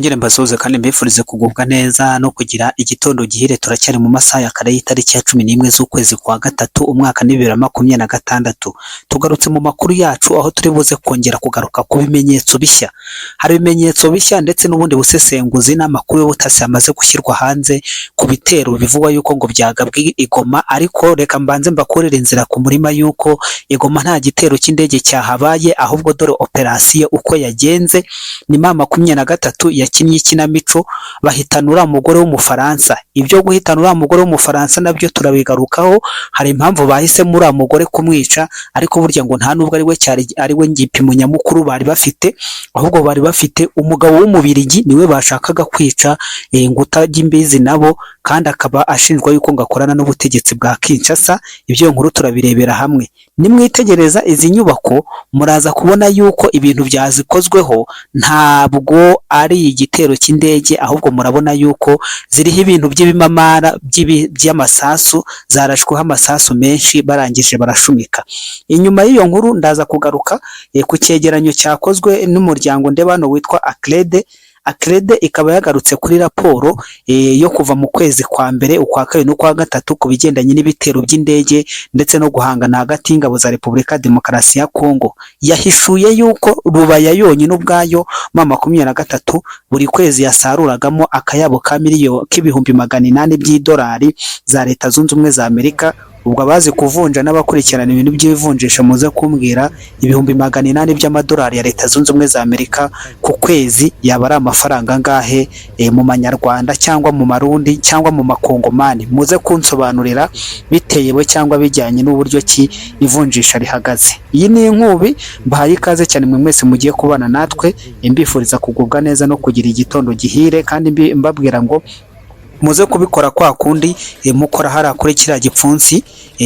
Ngire mbasuhuze kandi mbifurize kugubwa neza no kugira igitondo gihire. Turacyari mu masaha ya kare y'itariki ya 11 z'ukwezi kwa gatatu umwaka ni 2026. Tugarutse mu makuru yacu aho turi buze kongera kugaruka ku bimenyetso bishya. Hari ibimenyetso bishya ndetse n'ubundi busesenguzi n'amakuru y'ubutasi yamaze gushyirwa hanze ku bitero bivugwa yuko ngo byagabwe i Goma, ariko reka mbanze mbakorera inzira ku murima yuko i Goma nta gitero cy'indege cyahabaye, ahubwo dore operasiyo uko yagenze ni mama 23 yakinnye ikinamico bahitana uriya mugore w'umufaransa. Ibyo guhitana uriya mugore w'umufaransa nabyo turabigarukaho. Hari impamvu bahisemo uriya mugore kumwica, ariko burya ngo nta nubwo ari we ngipimo nyamukuru bari bafite, ahubwo bari bafite umugabo w'umubirigi niwe bashakaga kwica ngo utajya imbizi nabo, kandi akaba ashinjwa yuko ngakorana n'ubutegetsi bwa Kinshasa. Ibyo nkuru turabirebera hamwe. Nimwitegereza izi nyubako muraza kubona yuko ibintu byazikozweho ntabwo ari igitero cy'indege, ahubwo murabona yuko ziriho ibintu by'ibimamara by'amasasu, zarashweho amasasu menshi barangije barashumika. Inyuma y'iyo nkuru ndaza kugaruka ku cyegeranyo cyakozwe n'umuryango ndebano witwa Akrede ikaba yagarutse kuri raporo yo kuva mu kwezi kwa mbere, ukwa kabiri n'ukwa gatatu ku bigendanye n'ibitero by'indege ndetse no guhangana hagati y'ingabo za Repubulika Demokarasi ya Kongo. Yahishuye yuko Rubaya yonyine ubwayo mama 23 buri kwezi yasaruragamo akayabo ka k'ibihumbi 800 by'idolari za Leta Zunze Ubumwe za Amerika. Ubwo abazi kuvunja n'abakurikirana ibintu by'ivunjisha muze kumbwira ibihumbi 800 by'amadolari ya Leta Zunze Ubumwe za Amerika ku kwezi yaba ari amafaranga angahe mu manyarwanda cyangwa mu marundi cyangwa mu makongomani. Muze kunsobanurira biteyewe cyangwa bijyanye n'uburyo ki ivunjisha rihagaze. Iyi ni inkubi mbahaye ikaze cyane mwe mwese mugiye kubana natwe, mbifuriza kugubwa neza no kugira igitondo gihire, kandi mbabwira ngo muze kubikora kwa kundi mukora hara kuri kiriya gipfunsi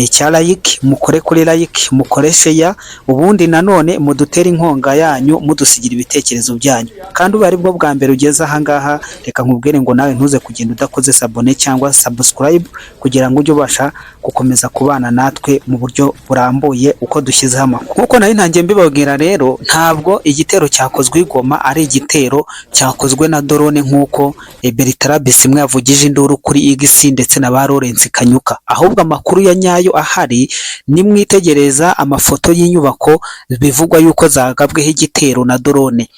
cya like, mukore kuri like, mukore share, ubundi nanone mudutera inkonga yanyu mudusigira ibitekerezo byanyu. Kandi ubu ari bwo bwa mbere ugeze aha ngaha, reka nkubwire ngo nawe ntuze kugenda udakoze sabone cyangwa subscribe kugira ngo ujye ubasha gukomeza kubana natwe mu buryo burambuye uko dushyizeho amakuru. Nkuko nari ntangiye mbibabwira rero, ntabwo igitero cyakozwe i Goma ari igitero cyakozwe na drone nkuko Bertrand Bisimwa yavugije induru kuri X ndetse na ba Lawrence Kanyuka, ahubwo amakuru ya nyayo ahari nimwitegereza amafoto y'inyubako bivugwa yuko zagabweho igitero na drone.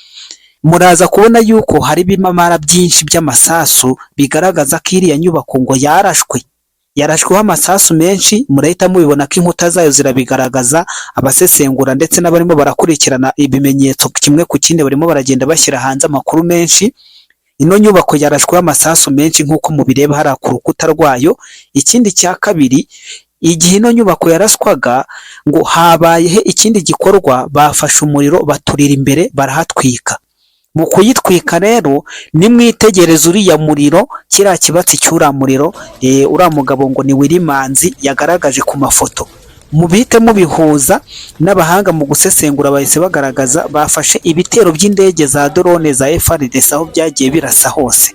Muraza kubona yuko hari ibimamara byinshi by'amasasu bigaragaza ko iriya nyubako ngo yarashweho amasasu menshi. Murahita mubibona ko inkuta zayo zirabigaragaza. Abasesengura ndetse n'abarimo barakurikirana ibimenyetso kimwe ku kindi barimo baragenda bashyira hanze amakuru menshi. Ino nyubako yarashweho amasasu menshi nk'uko mubireba hari ku rukuta rwayo. Ikindi cya kabiri, igihe ino nyubako yaraswaga ngo habayeho ikindi gikorwa, bafashe umuriro baturira imbere barahatwika. Mu kuyitwika rero nimwitegereza uriya muriro, kiriya kibatsi cy'uriya muriro, uriya mugabo ngo ni Wilimanzi yagaragaje ku mafoto. Mubite mubihuza n'abahanga mu gusesengura bahise bagaragaza bafashe ibitero by'indege za drone za FARDC aho byagiye birasa hose.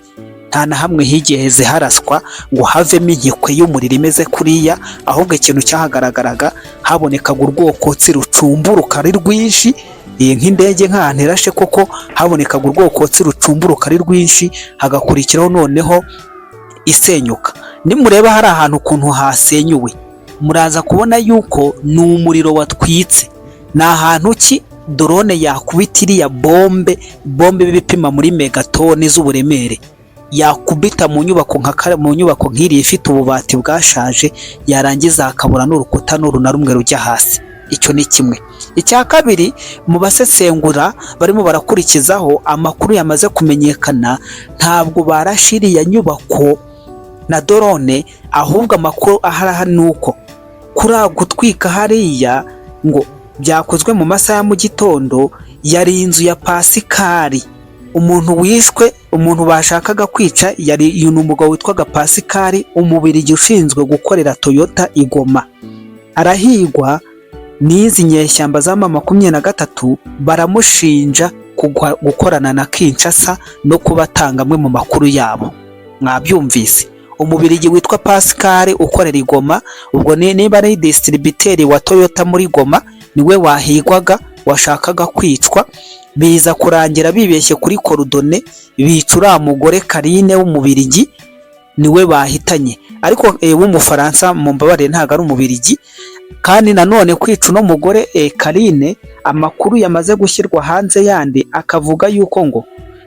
Nta na hamwe higeze haraswa ngo havemo inkikwe y'umuriro imeze kuriya, ahubwo ikintu cyahagaragaraga habonekaga urwokotsi rucumburuka ari rwinshi, nk'indege nk'ahantu irashe koko habonekaga urwokotsi rucumburuka ari rwinshi, hagakurikiraho noneho isenyuka. Nimureba hari ahantu ukuntu hasenyuwe, muraza kubona yuko ni umuriro watwitse. Ni ahantu ki drone yakubita iriya bombe bipima muri megatoni z'uburemere, yakubita mu nyubako nk'iri ifite ububati bwashaje, yarangiza akabura n'urukuta n'uru na rumwe rujya hasi. Icyo ni kimwe. Icya kabiri, mu basesengura barimo barakurikizaho amakuru yamaze kumenyekana, ntabwo barashiriye nyubako na drone, ahubwo amakuru ahari nuko kuri gutwika hariya ngo byakozwe mu masaha ya mu gitondo. Yari inzu ya Pasikari, umuntu wishwe, umuntu bashakaga kwica yari umugabo witwaga Pasikari, umubirigi ushinzwe gukorera Toyota i Goma. Arahigwa n'izi nyeshyamba za mama 23 baramushinja gukorana na Kinshasa no kubatanga amwe mu makuru yabo. Mwabyumvise, umubirigi witwa Pascal ukorera i Goma, ubwo niba ari distributeri wa Toyota muri Goma, niwe wahigwaga washakaga kwicwa, biza kurangira bibeshye kuri Korodone, bica uriya mugore Karine w'Umubirigi, niwe bahitanye, ariko w'Umufaransa mu mbabare ntabwo ari Umubirigi. Kandi nanone kwica uno mugore Karine, amakuru yamaze gushyirwa hanze yandi akavuga yuko ngo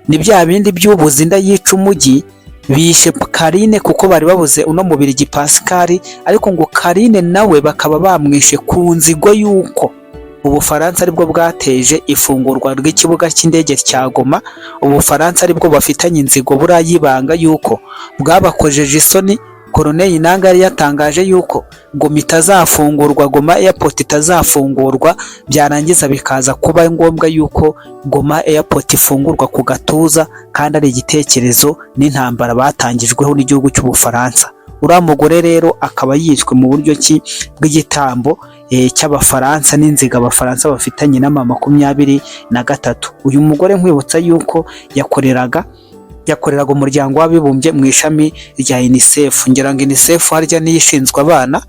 ni bya bindi by'ubuzi inda yica umujyi, bishe Karine kuko bari babuze uno Mubirigi Pascal, ariko ngo Karine nawe bakaba bamwishe ku nzigo yuko Ubufaransa aribwo bwateje ifungurwa ry'ikibuga cy'indege cya Goma. Ubufaransa aribwo bafitanye inzigo burayibanga yuko bwabakojeje isoni. Colonel Nanga yari yatangaje yuko Goma itazafungurwa, Goma Airport itazafungurwa, byarangiza bikaza kuba ngombwa yuko Goma Airport ifungurwa ku gatuza, kandi ari igitekerezo n'intambara batangijweho n'igihugu cy'Ubufaransa. Uriya mugore rero akaba yishwe mu buryo ki bw'igitambo cy'Abafaransa n'inziga Abafaransa bafitanye na M23. Uyu mugore nkwibutsa yuko yakoreraga umuryango w'abibumbye mu ishami rya UNICEF. Ngira ngo UNICEF harya niyo ishinzwe abana,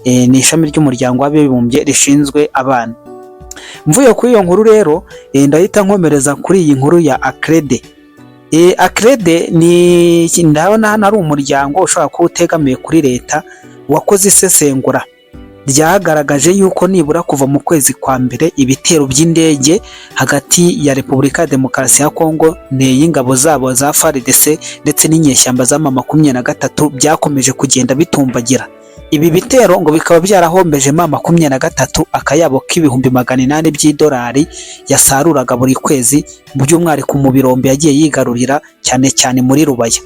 ni ishami ry'umuryango w'abibumbye rishinzwe abana. Mvuye kuri iyo nkuru rero ndahita nkomereza kuri iyi nkuru ya Accrede. Accrede ni ndabona hano ari umuryango ushobora kuba utegamiye kuri leta, wakoze isesengura ryagaragaje yuko nibura kuva mu kwezi kwa mbere ibitero by'indege hagati ya Repubulika ya Demokarasi ya Kongo n'ingabo zabo za FARDC ndetse n'inyeshyamba za M23 byakomeje kugenda bitumbagira. Ibi bitero ngo bikaba byarahombeje M23 akayabo k'ibihumbi 800 by'idolari yasaruraga buri kwezi, mu by'umwihariko mu birombe yagiye yigarurira cyane cyane muri Rubaya.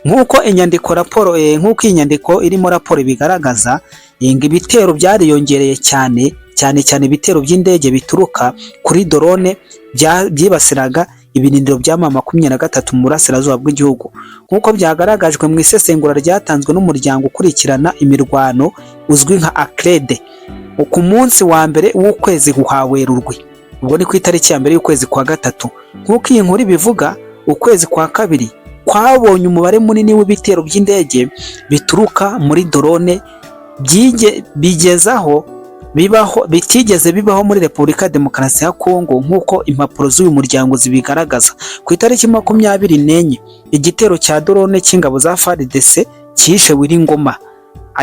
Nk'uko iyi nyandiko irimo raporo bigaragaza, ibitero byariyongereye cyane ibitero by'indege bituruka kuri drone byibasiraga ibirindiro bya M23 mu burasirazuba bw'igihugu. Nk'uko byagaragajwe mu isesengura ryatanzwe n'umuryango ukurikirana imirwano uzwi nka Accrede, ku munsi wa mbere w'ukwezi kwa Werurwe, ubwo ni ku itariki ya mbere y'ukwezi kwa gatatu. Nk'uko iyi nkuru bivuga, ukwezi kwa kabiri kwabonye umubare munini w'ibitero by'indege bituruka muri drone bitigeze bibaho muri Repubulika ya Demokarasi ya Kongo, nk'uko impapuro z'uyu muryango zibigaragaza. Ku itariki 24 igitero cya drone cy'ingabo za FARDC cyishe Wiringoma.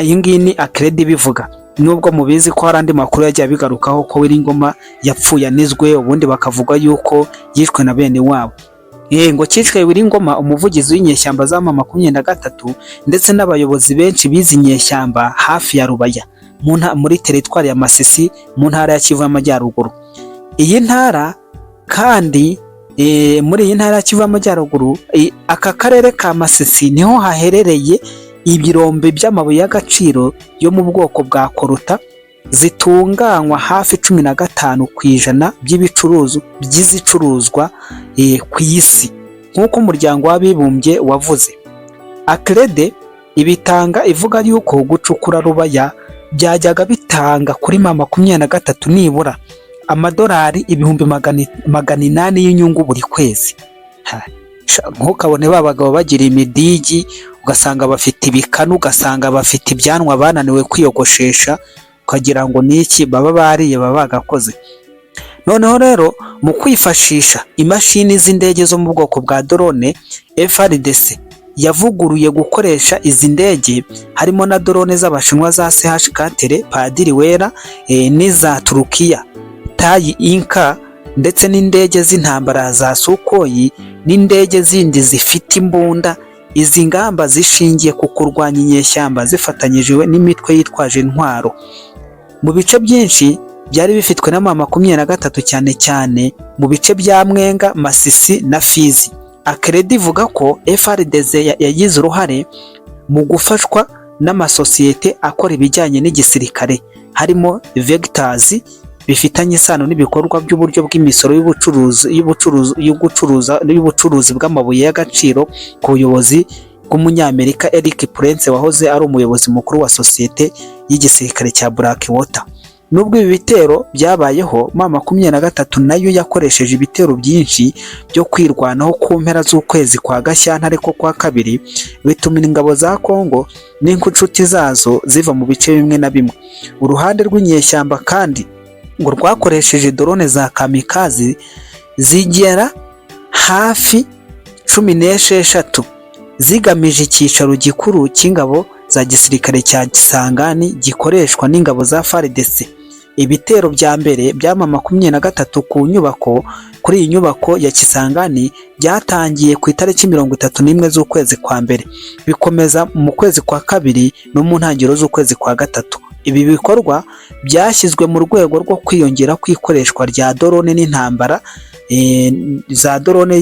Iyi ngiyi ni Accrede bivuga, nubwo mubizi ko hari andi makuru yagiye bigarukaho ko Wiringoma yapfuye anizwe, ubundi bakavuga yuko yishwe na bene wabo. Ngo cyicwe Wiringoma, umuvugizi w'inyeshyamba za M23 ndetse n'abayobozi benshi bizi nyeshyamba hafi ya Rubaya muri teritwari ya Masisi mu ntara ya Kivu y'Amajyaruguru. Iyi ntara kandi muri iyi ntara ya Kivu y'Amajyaruguru, aka karere ka Masisi niho haherereye ibirombe by'amabuye y'agaciro yo mu bwoko bwa Koruta zitunganywa hafi 15% by'izicuruzwa ku isi, nk'uko umuryango w'abibumbye wavuze. Accrede ibitanga ivuga yuko gucukura Rubaya byajyaga bitanga kuri M23 nibura amadolari ibihumbi 800 y'inyungu buri kwezi. Nk'ukabone babagabo bagira imidigi, ugasanga bafite ibikanu, ugasanga bafite ibyanwa bananiwe kwiyogoshesha, ukagira ngo niki baba bariye baba bagakoze. Noneho rero mu kwifashisha imashini z'indege zo mu bwoko bwa drone, FARDC yavuguruye gukoresha izi ndege, harimo na drone z'Abashinwa za CH4 Padiri Wera, n'iza Turukiya Tayi Inka, ndetse n'indege z'intambara za Sukhoi n'indege zindi zifite imbunda. Izi ngamba zishingiye ku kurwanya inyeshyamba zifatanyijwe n'imitwe yitwaje intwaro mu bice byinshi byari bifitwe na M23, cyane cyane mu bice bya Mwenga, Masisi na Fizi. Accrede ivuga ko FARDC yagize uruhare mu gufashwa n'amasosiyete akora ibijyanye n'igisirikare, harimo Vectors bifitanye isano n'ibikorwa by'uburyo bw'imisoro y'ubucuruzi bw'amabuye y'agaciro ku buyobozi bw'umunyamerika Eric Prince wahoze ari umuyobozi mukuru wa sosiyete y'igisirikare cya Blackwater. Nubwo ibi bitero byabayeho, M23 nayo yakoresheje ibitero byinshi byo kwirwanaho ku mpera z'ukwezi kwa Gashyantare ko kwa kabiri, bituma ingabo za Kongo n'inshuti zazo ziva mu bice bimwe na bimwe. Uruhande rw'inyeshyamba kandi ngo rwakoresheje drone za kamikazi zigera hafi 16 zigamije icyicaro gikuru cy'ingabo za gisirikare cya Kisangani gikoreshwa n'ingabo za FARDC. Ibitero bya mbere bya 23 ku nyubako kuri iyi nyubako ya Kisangani byatangiye ku itariki 31 z'ukwezi kwa mbere, bikomeza mu kwezi kwa kabiri no mu ntangiriro z'ukwezi kwa gatatu. Ibi bikorwa byashyizwe mu rwego rwo kwiyongera kwikoreshwa rya drone n'intambara za drone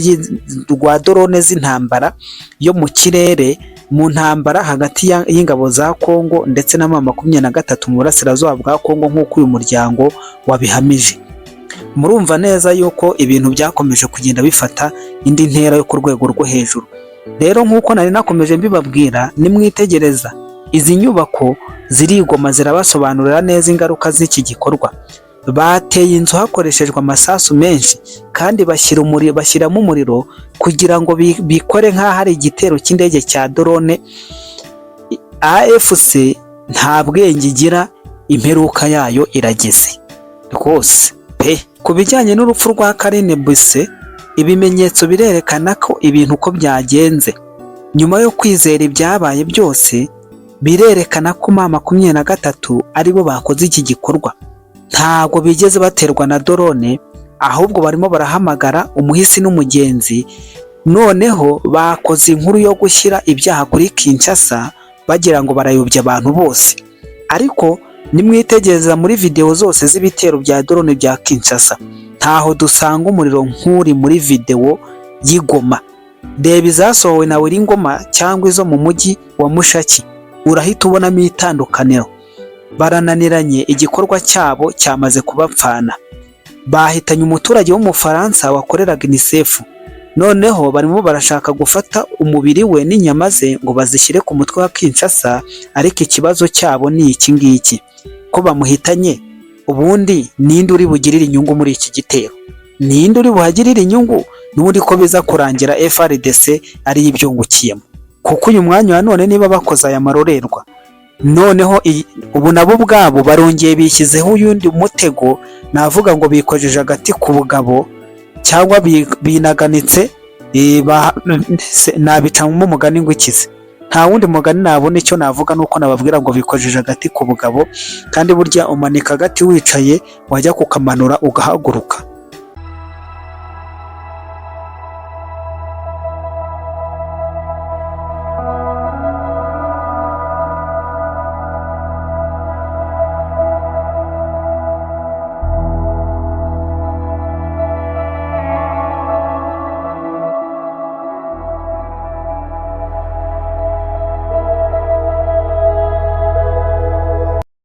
z'intambara yo mu kirere mu ntambara hagati y'ingabo za Kongo ndetse na M23 mu burasirazuba bwa Kongo nk'uko uyu muryango wabihamije. Murumva neza yuko ibintu byakomeje kugenda bifata indi ntera yo ku rwego rwo hejuru. Rero nk'uko nari nakomeje mbibabwira, nimwitegereza izi nyubako zirigoma zirabasobanurira neza ingaruka z'iki gikorwa. Bateye inzu hakoreshejwe amasasu menshi kandi bashyiramo umuriro kugira ngo bikore nk'aho ari igitero cy'indege cya drone. AFC nta bwenge igira, imperuka yayo irageze rwose pe. Ku bijyanye n'urupfu rwa Karine Buse, ibimenyetso birerekana ko ibintu uko byagenze. Nyuma yo kwizera ibyabaye byose, birerekana ko M23 aribo bakoze iki gikorwa. Ntabwo bigeze baterwa na drone, ahubwo barimo barahamagara umuhisi n'umugenzi. Noneho bakoze inkuru yo gushyira ibyaha kuri Kinshasa bagira ngo barayobya abantu bose. Ariko nimwitegereza muri video zose z'ibitero bya drone bya Kinshasa, ntaho dusanga umuriro nk'uri muri video y'Igoma. Reba izasohowe na Wiringoma cyangwa izo mu mujyi wa Mushaki, urahita ubonamo itandukaniro. Barananiranye, igikorwa cyabo cyamaze kubapfana. Bahitanye umuturage w'umufaransa wakoreraga UNICEF. Noneho barimo barashaka gufata umubiri we n'inyama ze ngo bazishyire ku mutwe wa Kinshasa, ariko ikibazo cyabo ni iki ngiki ko bamuhitanye. Ubundi ninde uri bugirire inyungu muri iki gitero? Ninde uri buhagirire inyungu? N'ubundi ko biza kurangira FARDC ari ibyungukiyemo. Kuko uyu mwanya wa none niba bakoze aya marorerwa, noneho ubu nabo ubwabo barongeye bishyizeho uyundi mutego, navuga ngo bikojeje agati ku bugabo cyangwa binaganitse. Nabicamo umugani ngo ikize, nta wundi mugani nabona. Icyo navuga nuko nababwira ngo bikojeje agati ku bugabo, kandi burya umanika agati wicaye, wajya kukamanura ugahaguruka.